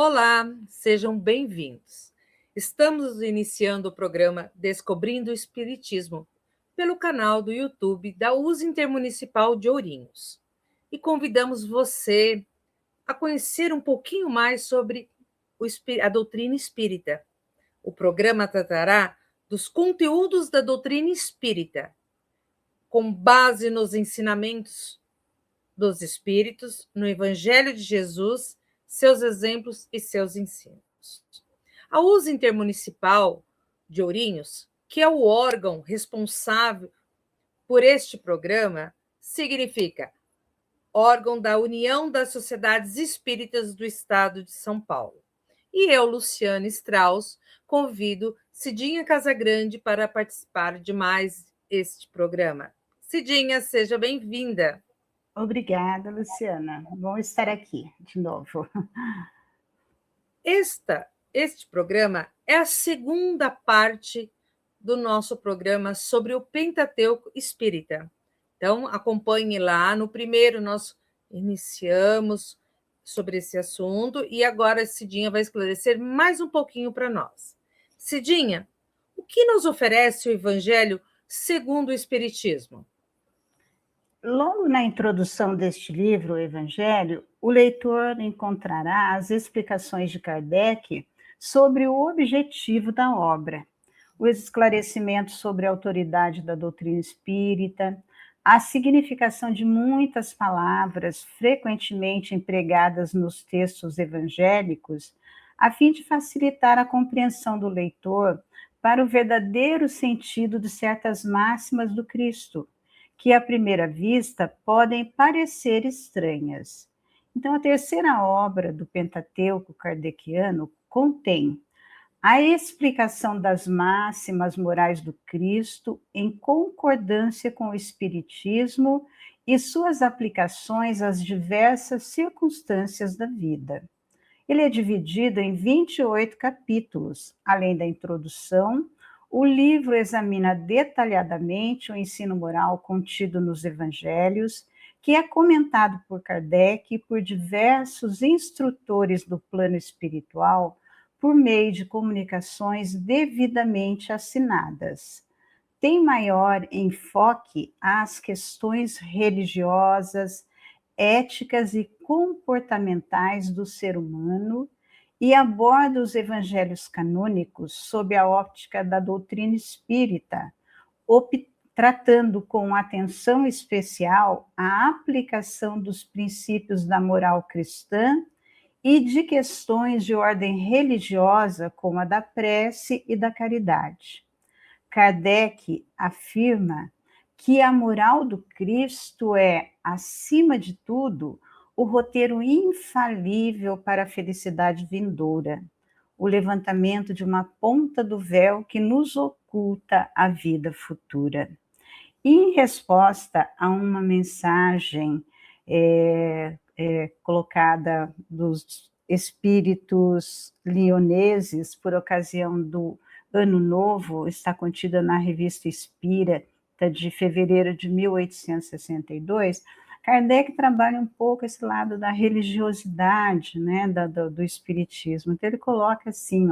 Olá, sejam bem-vindos. Estamos iniciando o programa Descobrindo o Espiritismo pelo canal do YouTube da US Intermunicipal de Ourinhos. E convidamos você a conhecer um pouquinho mais sobre a doutrina espírita. O programa tratará dos conteúdos da doutrina espírita, com base nos ensinamentos dos espíritos, no Evangelho de Jesus, seus exemplos e seus ensinos. A USA Intermunicipal de Ourinhos, que é o órgão responsável por este programa, significa órgão da União das Sociedades Espíritas do Estado de São Paulo. E eu, Luciana Strauss, convido Cidinha Casagrande para participar de mais este programa. Cidinha, seja bem-vinda. Obrigada, Luciana. Bom estar aqui de novo. Este programa é a segunda parte do nosso programa sobre o Pentateuco Espírita. Então, acompanhe lá. No primeiro, nós iniciamos sobre esse assunto e agora a Cidinha vai esclarecer mais um pouquinho para nós. Cidinha, o que nos oferece o Evangelho segundo o Espiritismo? Logo na introdução deste livro, o Evangelho, o leitor encontrará as explicações de Kardec sobre o objetivo da obra, o esclarecimento sobre a autoridade da doutrina espírita, a significação de muitas palavras frequentemente empregadas nos textos evangélicos, a fim de facilitar a compreensão do leitor para o verdadeiro sentido de certas máximas do Cristo, que à primeira vista podem parecer estranhas. Então, a terceira obra do Pentateuco kardeciano contém a explicação das máximas morais do Cristo em concordância com o Espiritismo e suas aplicações às diversas circunstâncias da vida. Ele é dividido em 28 capítulos. Além da introdução, o livro examina detalhadamente o ensino moral contido nos evangelhos, que é comentado por Kardec e por diversos instrutores do plano espiritual por meio de comunicações devidamente assinadas. Tem maior enfoque às questões religiosas, éticas e comportamentais do ser humano e aborda os evangelhos canônicos sob a óptica da doutrina espírita, tratando com atenção especial a aplicação dos princípios da moral cristã e de questões de ordem religiosa, como a da prece e da caridade. Kardec afirma que a moral do Cristo é, acima de tudo, o roteiro infalível para a felicidade vindoura, o levantamento de uma ponta do véu que nos oculta a vida futura. E em resposta a uma mensagem colocada dos espíritos lioneses por ocasião do Ano Novo, está contida na Revista Espírita de fevereiro de 1862, Kardec trabalha um pouco esse lado da religiosidade, né, do espiritismo. Então ele coloca assim,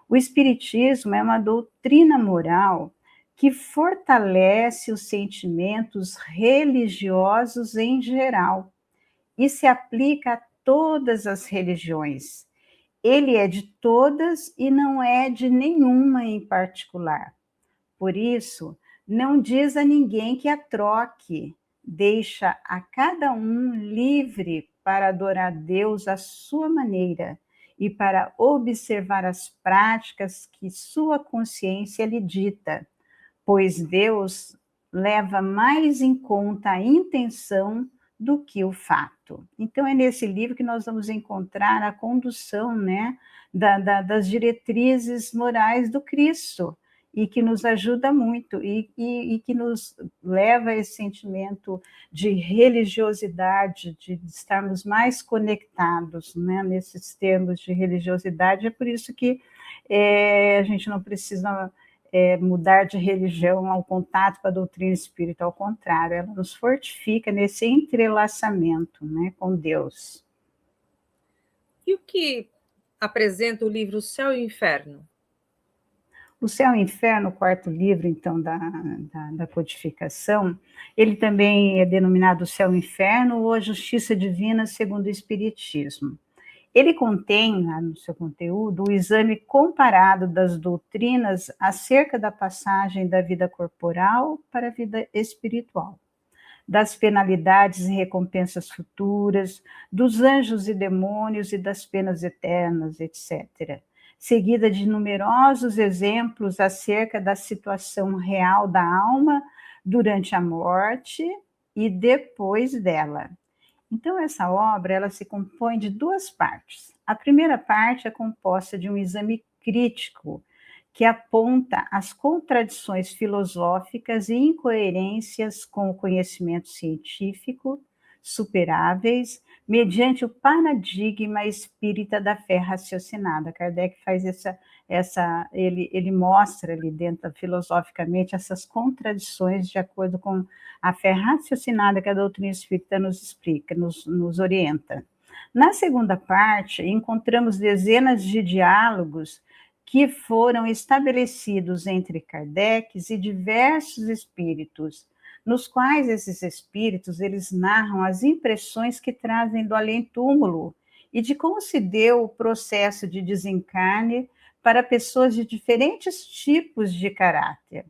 o espiritismo é uma doutrina moral que fortalece os sentimentos religiosos em geral e se aplica a todas as religiões. Ele é de todas e não é de nenhuma em particular. Por isso, não diz a ninguém que a troque, deixa a cada um livre para adorar Deus à sua maneira e para observar as práticas que sua consciência lhe dita, pois Deus leva mais em conta a intenção do que o fato. Então, é nesse livro que nós vamos encontrar a condução, né, das diretrizes morais do Cristo, e que nos ajuda muito, e que nos leva a esse sentimento de religiosidade, de estarmos mais conectados, né, nesses termos de religiosidade. É por isso que a gente não precisa mudar de religião ao contato com a doutrina espírita, ao contrário, ela nos fortifica nesse entrelaçamento, né, com Deus. E o que apresenta o livro Céu e Inferno. O Céu e o Inferno, o quarto livro, então, da codificação, ele também é denominado Céu e Inferno ou a Justiça Divina segundo o Espiritismo. Ele contém, no seu conteúdo, o exame comparado das doutrinas acerca da passagem da vida corporal para a vida espiritual, das penalidades e recompensas futuras, dos anjos e demônios e das penas eternas, etc., seguida de numerosos exemplos acerca da situação real da alma durante a morte e depois dela. Então, essa obra ela se compõe de duas partes. A primeira parte é composta de um exame crítico, que aponta as contradições filosóficas e incoerências com o conhecimento científico, superáveis, mediante o paradigma espírita da fé raciocinada. Kardec faz ele mostra ali dentro, filosoficamente, essas contradições de acordo com a fé raciocinada que a doutrina espírita nos explica, nos orienta. Na segunda parte, encontramos dezenas de diálogos que foram estabelecidos entre Kardec e diversos espíritos, nos quais esses espíritos eles narram as impressões que trazem do além-túmulo e de como se deu o processo de desencarne para pessoas de diferentes tipos de caráter.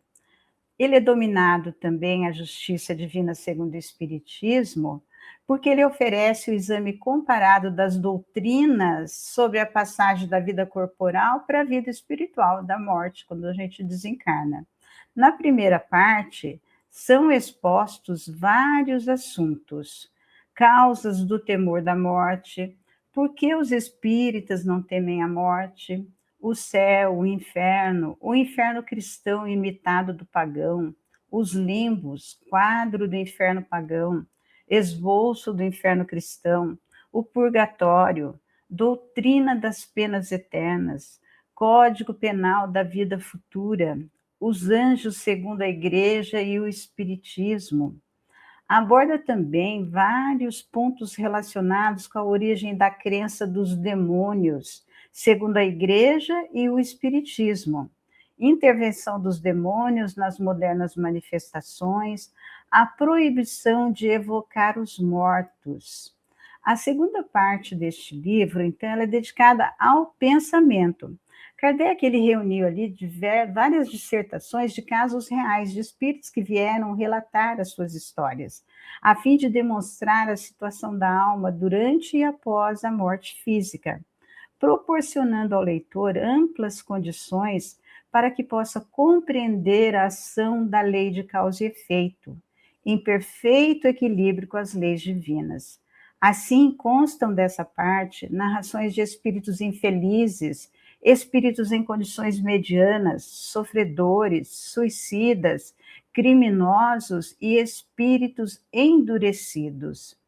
Ele é dominado também a justiça divina segundo o Espiritismo, porque ele oferece o exame comparado das doutrinas sobre a passagem da vida corporal para a vida espiritual, da morte, quando a gente desencarna. Na primeira parte, são expostos vários assuntos, causas do temor da morte, por que os espíritas não temem a morte, o céu, o inferno cristão imitado do pagão, os limbos, quadro do inferno pagão, esboço do inferno cristão, o purgatório, doutrina das penas eternas, código penal da vida futura, os anjos segundo a igreja e o espiritismo. Aborda também vários pontos relacionados com a origem da crença dos demônios, segundo a Igreja e o Espiritismo, intervenção dos demônios nas modernas manifestações, a proibição de evocar os mortos. A segunda parte deste livro, então, ela é dedicada ao pensamento. Kardec ele reuniu ali várias dissertações de casos reais de espíritos que vieram relatar as suas histórias, a fim de demonstrar a situação da alma durante e após a morte física, proporcionando ao leitor amplas condições para que possa compreender a ação da lei de causa e efeito, em perfeito equilíbrio com as leis divinas. Assim, constam dessa parte narrações de espíritos infelizes, espíritos em condições medianas, sofredores, suicidas, criminosos e espíritos endurecidos.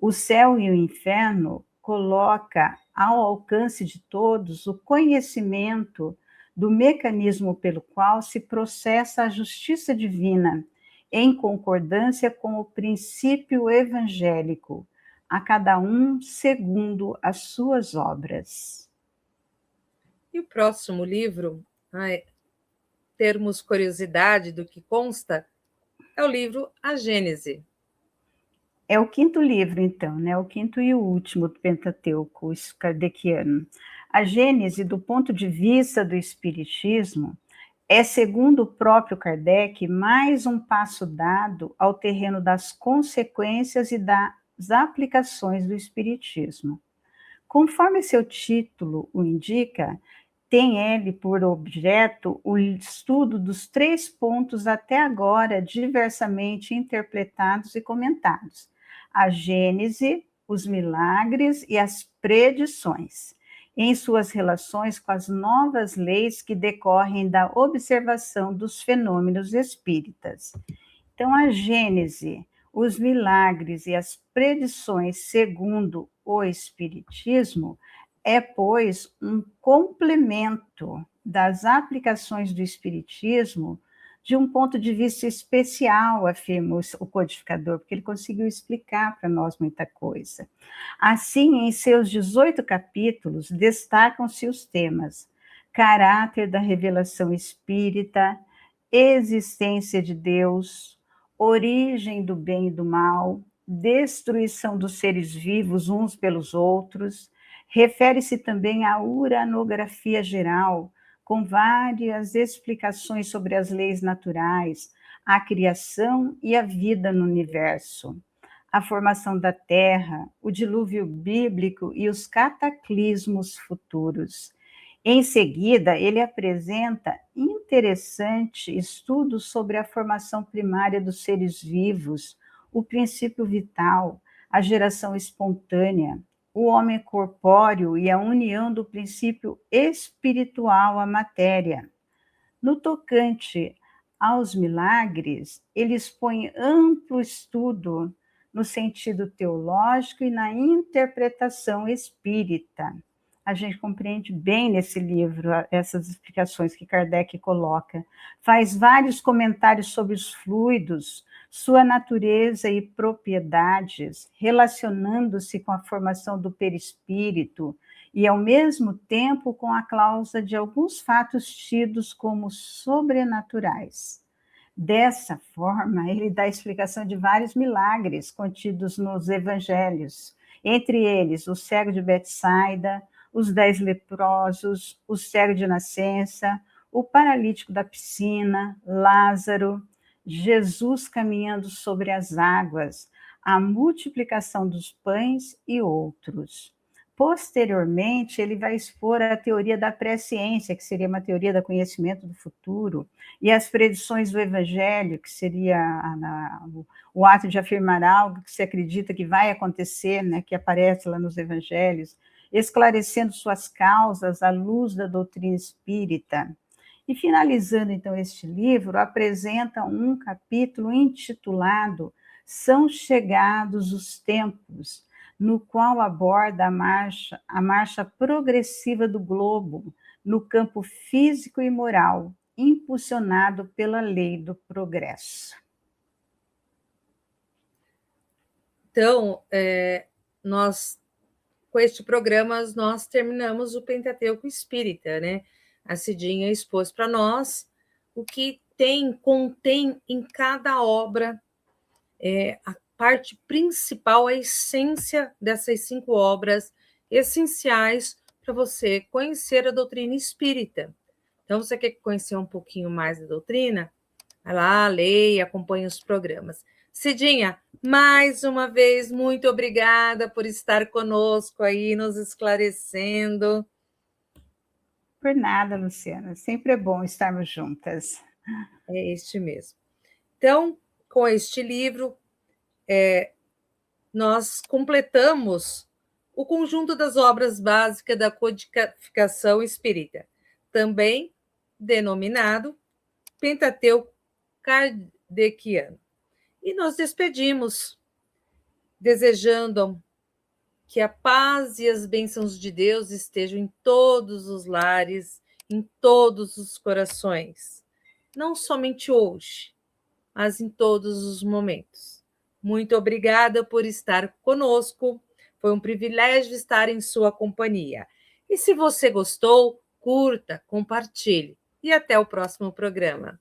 O céu e o inferno coloca ao alcance de todos o conhecimento do mecanismo pelo qual se processa a justiça divina, em concordância com o princípio evangélico, a cada um segundo as suas obras. E o próximo livro, termos curiosidade do que consta, é o livro A Gênese. É o quinto livro, então, né? O quinto e o último do Pentateuco kardeciano. A Gênese, do ponto de vista do Espiritismo, é, segundo o próprio Kardec, mais um passo dado ao terreno das consequências e das aplicações do Espiritismo. Conforme seu título o indica, tem ele por objeto o estudo dos 3 pontos até agora diversamente interpretados e comentados: a Gênese, os milagres e as predições, em suas relações com as novas leis que decorrem da observação dos fenômenos espíritas. Então, a Gênese, os milagres e as predições segundo o Espiritismo é, pois, um complemento das aplicações do Espiritismo de um ponto de vista especial, afirma o codificador, porque ele conseguiu explicar para nós muita coisa. Assim, em seus 18 capítulos, destacam-se os temas: caráter da revelação espírita, existência de Deus, origem do bem e do mal, destruição dos seres vivos uns pelos outros. Refere-se também à uranografia geral, com várias explicações sobre as leis naturais, a criação e a vida no universo, a formação da Terra, o dilúvio bíblico e os cataclismos futuros. Em seguida, ele apresenta interessante estudo sobre a formação primária dos seres vivos, o princípio vital, a geração espontânea, o homem corpóreo e a união do princípio espiritual à matéria. No tocante aos milagres, ele expõe amplo estudo no sentido teológico e na interpretação espírita. A gente compreende bem nesse livro essas explicações que Kardec coloca. Faz vários comentários sobre os fluidos, sua natureza e propriedades, relacionando-se com a formação do perispírito e, ao mesmo tempo, com a causa de alguns fatos tidos como sobrenaturais. Dessa forma, ele dá explicação de vários milagres contidos nos evangelhos, entre eles o cego de Betsaida, os 10 leprosos, o cego de nascença, o paralítico da piscina, Lázaro, Jesus caminhando sobre as águas, a multiplicação dos pães e outros. Posteriormente, ele vai expor a teoria da presciência, que seria uma teoria do conhecimento do futuro, e as predições do Evangelho, que seria o ato de afirmar algo que se acredita que vai acontecer, né, que aparece lá nos Evangelhos, esclarecendo suas causas à luz da doutrina espírita. E finalizando, então, este livro, apresenta um capítulo intitulado São Chegados os Tempos, no qual aborda a marcha progressiva do globo no campo físico e moral, impulsionado pela lei do progresso. Então, nós, com este programa, nós terminamos o Pentateuco Espírita, né? A Cidinha expôs para nós o que contém em cada obra a parte principal, a essência dessas 5 obras essenciais para você conhecer a doutrina espírita. Então, você quer conhecer um pouquinho mais da doutrina? Vai lá, leia, acompanhe os programas. Cidinha, mais uma vez, muito obrigada por estar conosco aí, nos esclarecendo. Por nada, Luciana. Sempre é bom estarmos juntas. É este mesmo. Então, com este livro, nós completamos o conjunto das obras básicas da codificação espírita, também denominado Pentateuco Kardeciano. E nos despedimos, desejando que a paz e as bênçãos de Deus estejam em todos os lares, em todos os corações, não somente hoje, mas em todos os momentos. Muito obrigada por estar conosco. Foi um privilégio estar em sua companhia. E se você gostou, curta, compartilhe. E até o próximo programa.